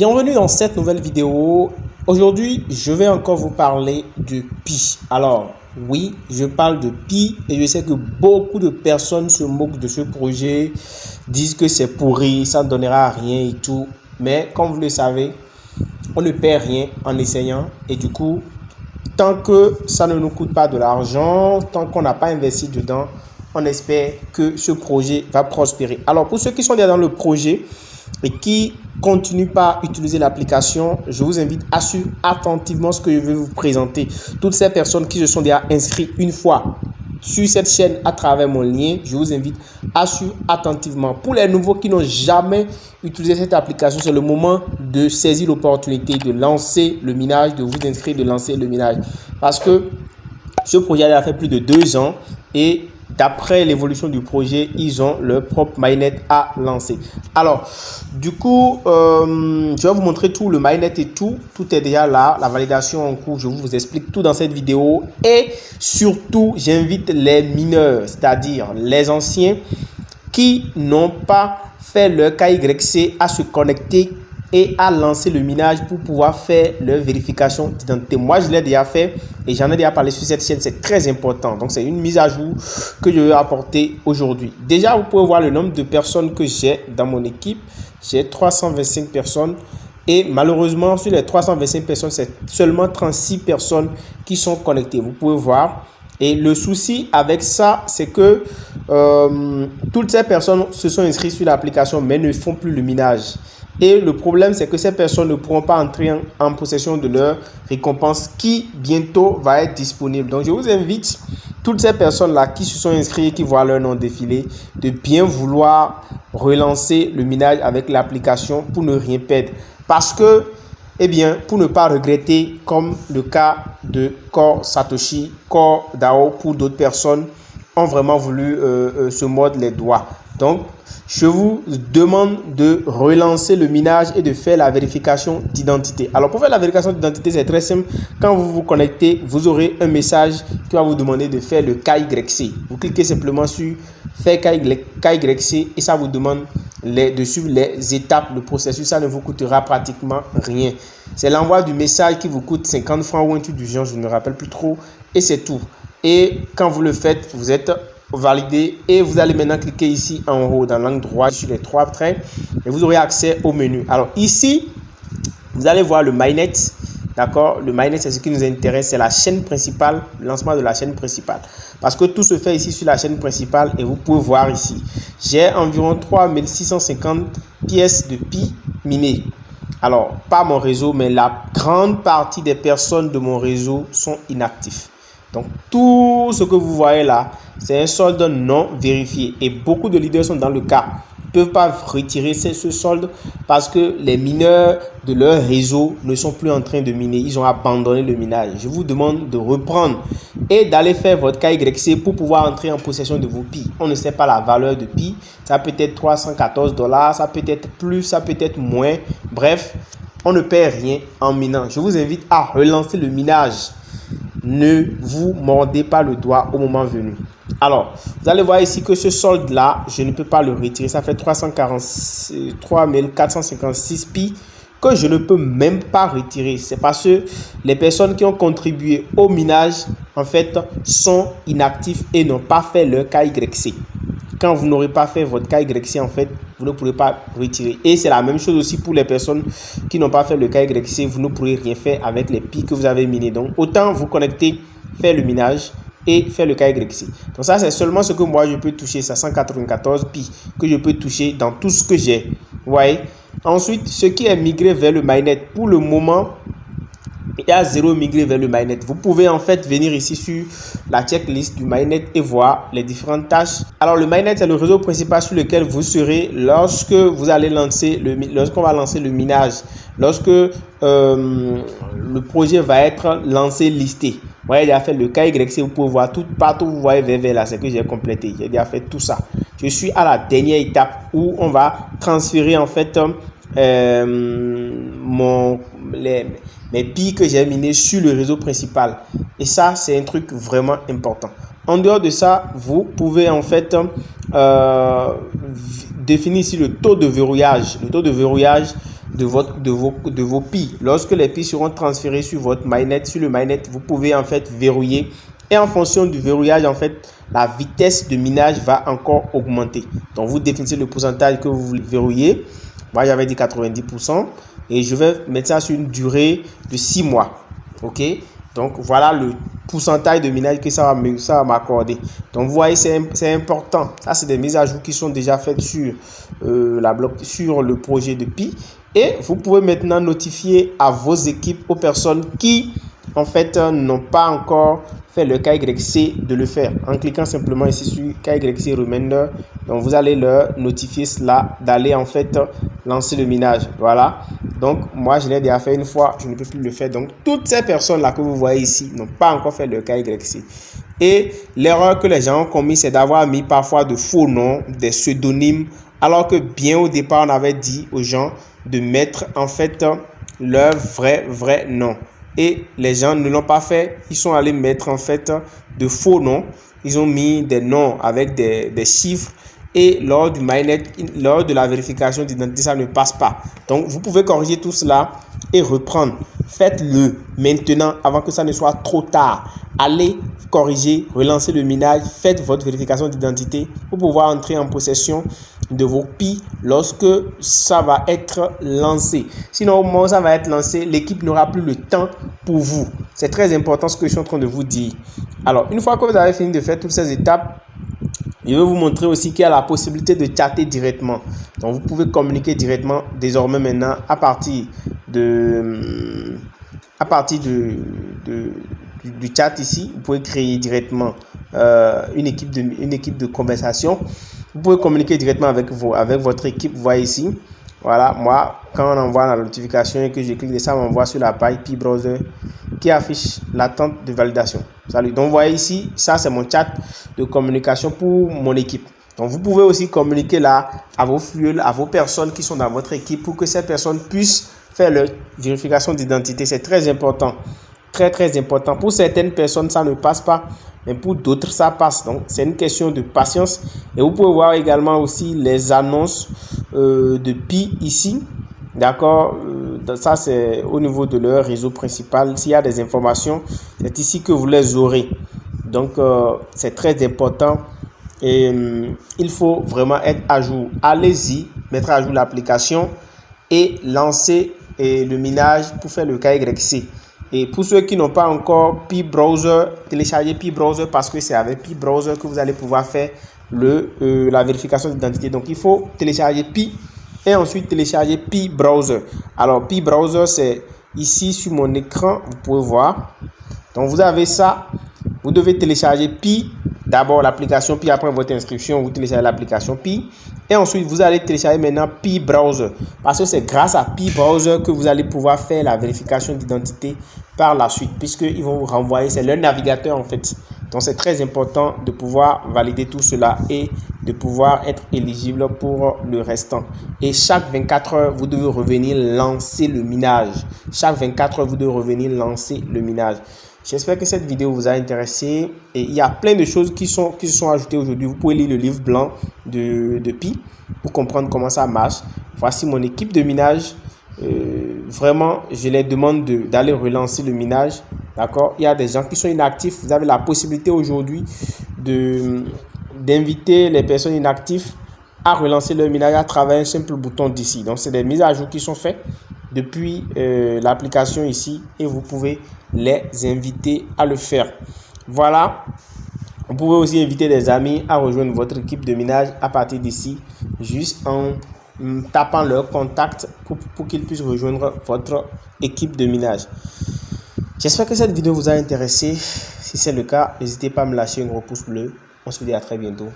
Bienvenue dans cette nouvelle vidéo. Aujourd'hui, je vais encore vous parler de Pi. Alors, oui, je parle de Pi et je sais que beaucoup de personnes se moquent de ce projet, disent que c'est pourri, ça ne donnera rien et tout. Mais comme vous le savez, on ne perd rien en essayant et du coup, tant que ça ne nous coûte pas de l'argent, tant qu'on n'a pas investi dedans, on espère que ce projet va prospérer. Alors, pour ceux qui sont déjà dans le projet et qui continuent par utiliser l'application, je vous invite à suivre attentivement ce que je vais vous présenter. Toutes ces personnes qui se sont déjà inscrites une fois sur cette chaîne à travers mon lien, je vous invite à suivre attentivement. Pour les nouveaux qui n'ont jamais utilisé cette application, c'est le moment de saisir l'opportunité de lancer le minage, de vous inscrire, de lancer le minage. Parce que ce projet a fait plus de 2 ans et d'après l'évolution du projet, ils ont leur propre mainnet à lancer. Alors, du coup, je vais vous montrer tout, le mainnet et tout. Tout est déjà là, la validation en cours. Je vous explique tout dans cette vidéo. Et surtout, j'invite les mineurs, c'est-à-dire les anciens qui n'ont pas fait leur KYC à se connecter et à lancer le minage pour pouvoir faire leur vérification d'identité. Moi, je l'ai déjà fait et j'en ai déjà parlé sur cette chaîne. C'est très important. Donc, c'est une mise à jour que je vais apporter aujourd'hui. Déjà, vous pouvez voir le nombre de personnes que j'ai dans mon équipe. J'ai 325 personnes et malheureusement, sur les 325 personnes, c'est seulement 36 personnes qui sont connectées. Vous pouvez voir. Et le souci avec ça, c'est que toutes ces personnes se sont inscrites sur l'application mais ne font plus le minage. Et le problème, c'est que ces personnes ne pourront pas entrer en possession de leur récompense qui bientôt va être disponible. Donc, je vous invite, toutes ces personnes-là qui se sont inscrites, qui voient leur nom défiler, de bien vouloir relancer le minage avec l'application pour ne rien perdre. Parce que, eh bien, pour ne pas regretter, comme le cas de Core Satoshi, Core DAO, pour d'autres personnes, ont vraiment voulu se mordre les doigts. Donc, je vous demande de relancer le minage et de faire la vérification d'identité. Alors, pour faire la vérification d'identité, c'est très simple. Quand vous vous connectez, vous aurez un message qui va vous demander de faire le KYC. Vous cliquez simplement sur faire KYC et ça vous demande de suivre les étapes, le processus. Ça ne vous coûtera pratiquement rien. C'est l'envoi du message qui vous coûte 50 francs ou un truc du genre, je ne me rappelle plus trop. Et c'est tout. Et quand vous le faites, vous êtes validé et vous allez maintenant cliquer ici en haut dans l'angle droit sur les 3 traits et vous aurez accès au menu. Alors ici, vous allez voir le mainnet. D'accord, le mainnet, c'est ce qui nous intéresse, c'est la chaîne principale, le lancement de la chaîne principale. Parce que tout se fait ici sur la chaîne principale et vous pouvez voir ici. J'ai environ 3650 pièces de Pi minées. Alors, pas mon réseau, mais la grande partie des personnes de mon réseau sont inactifs. Donc, tout ce que vous voyez là, c'est un solde non vérifié. Et beaucoup de leaders sont dans le cas. Ils ne peuvent pas retirer ce solde parce que les mineurs de leur réseau ne sont plus en train de miner. Ils ont abandonné le minage. Je vous demande de reprendre et d'aller faire votre KYC pour pouvoir entrer en possession de vos Pi. On ne sait pas la valeur de Pi. Ça peut être 314 $, ça peut être plus, ça peut être moins. Bref, on ne perd rien en minant. Je vous invite à relancer le minage. Ne vous mordez pas le doigt au moment venu. Alors, vous allez voir ici que ce solde-là, je ne peux pas le retirer. Ça fait 3456 Pi que je ne peux même pas retirer. C'est parce que les personnes qui ont contribué au minage, en fait, sont inactifs et n'ont pas fait leur KYC. Quand vous n'aurez pas fait votre KYC, en fait, vous ne pourrez pas retirer. Et c'est la même chose aussi pour les personnes qui n'ont pas fait le KYC. Vous ne pourrez rien faire avec les Pi que vous avez minés. Donc, autant vous connecter, faire le minage et faire le KYC. Donc, ça, c'est seulement ce que moi, je peux toucher. C'est 194 Pi que je peux toucher dans tout ce que j'ai. Vous voyez? Ensuite, ce qui est migré vers le mainnet, pour le moment, il y a 0 migré vers le mainnet. Vous pouvez en fait venir ici sur la checklist du mainnet et voir les différentes tâches. Alors le mainnet, c'est le réseau principal sur lequel vous serez lorsque vous allez lancer lorsqu'on va lancer le minage, lorsque le projet va être lancé, listé. Vous voyez, j'ai fait le KYC, vous pouvez voir tout partout, vous voyez vert là, c'est que j'ai complété. J'ai déjà fait tout ça. Je suis à la dernière étape où on va transférer en fait mes Pi que j'ai minés sur le réseau principal. Et ça, c'est un truc vraiment important. En dehors de ça, vous pouvez en fait définir ici le taux de verrouillage. Le taux de verrouillage, de vos Pi. Lorsque les Pi seront transférés sur votre mainnet, sur le mainnet, vous pouvez en fait verrouiller. Et en fonction du verrouillage, en fait, la vitesse de minage va encore augmenter. Donc, vous définissez le pourcentage que vous voulez verrouiller. Moi, j'avais dit 90%. Et je vais mettre ça sur une durée de 6 mois. OK? Donc, voilà le pourcentage de minage que ça va m'accorder. Donc, vous voyez, c'est important. Ça, c'est des mises à jour qui sont déjà faites sur, sur le projet de Pi. Et vous pouvez maintenant notifier à vos équipes, aux personnes qui, en fait, n'ont pas encore fait le KYC de le faire. En cliquant simplement ici sur KYC Reminder, donc vous allez leur notifier cela, d'aller en fait lancer le minage. Voilà. Donc, moi, je l'ai déjà fait une fois, je ne peux plus le faire. Donc, toutes ces personnes-là que vous voyez ici n'ont pas encore fait le KYC. Et l'erreur que les gens ont commis, c'est d'avoir mis parfois de faux noms, des pseudonymes, alors que bien au départ, on avait dit aux gens de mettre en fait leur vrai nom. Et les gens ne l'ont pas fait. Ils sont allés mettre en fait de faux noms. Ils ont mis des noms avec des chiffres. Et lors du mainnet, lors de la vérification d'identité, ça ne passe pas. Donc, vous pouvez corriger tout cela et reprendre. Faites-le maintenant avant que ça ne soit trop tard. Allez corriger, relancer le minage, faites votre vérification d'identité pour pouvoir entrer en possession de vos Pi lorsque ça va être lancé. Sinon, au moment où ça va être lancé, l'équipe n'aura plus le temps pour vous. C'est très important ce que je suis en train de vous dire. Alors, une fois que vous avez fini de faire toutes ces étapes, je vais vous montrer aussi qu'il y a la possibilité de chatter directement. Donc, vous pouvez communiquer directement désormais maintenant à partir du chat ici. Vous pouvez créer directement une équipe de conversation. Vous pouvez communiquer directement avec votre équipe. Vous voyez ici. Voilà, moi, quand on envoie la notification et que je clique, ça m'envoie sur la page Pi Browser qui affiche l'attente de validation. Salut. Donc, vous voyez ici, ça, c'est mon chat de communication pour mon équipe. Donc, vous pouvez aussi communiquer là à vos flux, à vos personnes qui sont dans votre équipe pour que ces personnes puissent faire leur vérification d'identité. C'est très important. Très important. Pour certaines personnes, ça ne passe pas, mais pour d'autres, ça passe. Donc, c'est une question de patience. Et vous pouvez voir également aussi les annonces de Pi ici. D'accord? Ça, c'est au niveau de leur réseau principal. S'il y a des informations, c'est ici que vous les aurez. Donc, c'est très important. Et il faut vraiment être à jour. Allez-y, mettre à jour l'application et lancer le minage pour faire le KYC. Et pour ceux qui n'ont pas encore Pi Browser, téléchargez Pi Browser parce que c'est avec Pi Browser que vous allez pouvoir faire la vérification d'identité. Donc, il faut télécharger Pi et ensuite télécharger Pi Browser. Alors, Pi Browser, c'est ici sur mon écran, vous pouvez voir. Donc, vous avez ça. Vous devez télécharger Pi. D'abord l'application Pi, après votre inscription, vous téléchargez l'application Pi. Et ensuite, vous allez télécharger maintenant Pi Browser. Parce que c'est grâce à Pi Browser que vous allez pouvoir faire la vérification d'identité par la suite. Puisqu'ils vont vous renvoyer, c'est leur navigateur en fait. Donc, c'est très important de pouvoir valider tout cela et de pouvoir être éligible pour le restant. Et chaque 24 heures, vous devez revenir lancer le minage. Chaque 24 heures, vous devez revenir lancer le minage. J'espère que cette vidéo vous a intéressé et il y a plein de choses qui se sont ajoutées aujourd'hui. Vous pouvez lire le livre blanc de Pi pour comprendre comment ça marche. Voici mon équipe de minage. Vraiment, je les demande d'aller relancer le minage. D'accord? Il y a des gens qui sont inactifs. Vous avez la possibilité aujourd'hui d'inviter les personnes inactives à relancer leur minage à travers un simple bouton d'ici. Donc, c'est des mises à jour qui sont faites depuis l'application ici et vous pouvez les inviter à le faire. Voilà. Vous pouvez aussi inviter des amis à rejoindre votre équipe de minage à partir d'ici, juste en tapant leur contact pour qu'ils puissent rejoindre votre équipe de minage. J'espère que cette vidéo vous a intéressé. Si c'est le cas, n'hésitez pas à me lâcher un gros pouce bleu. On se dit à très bientôt.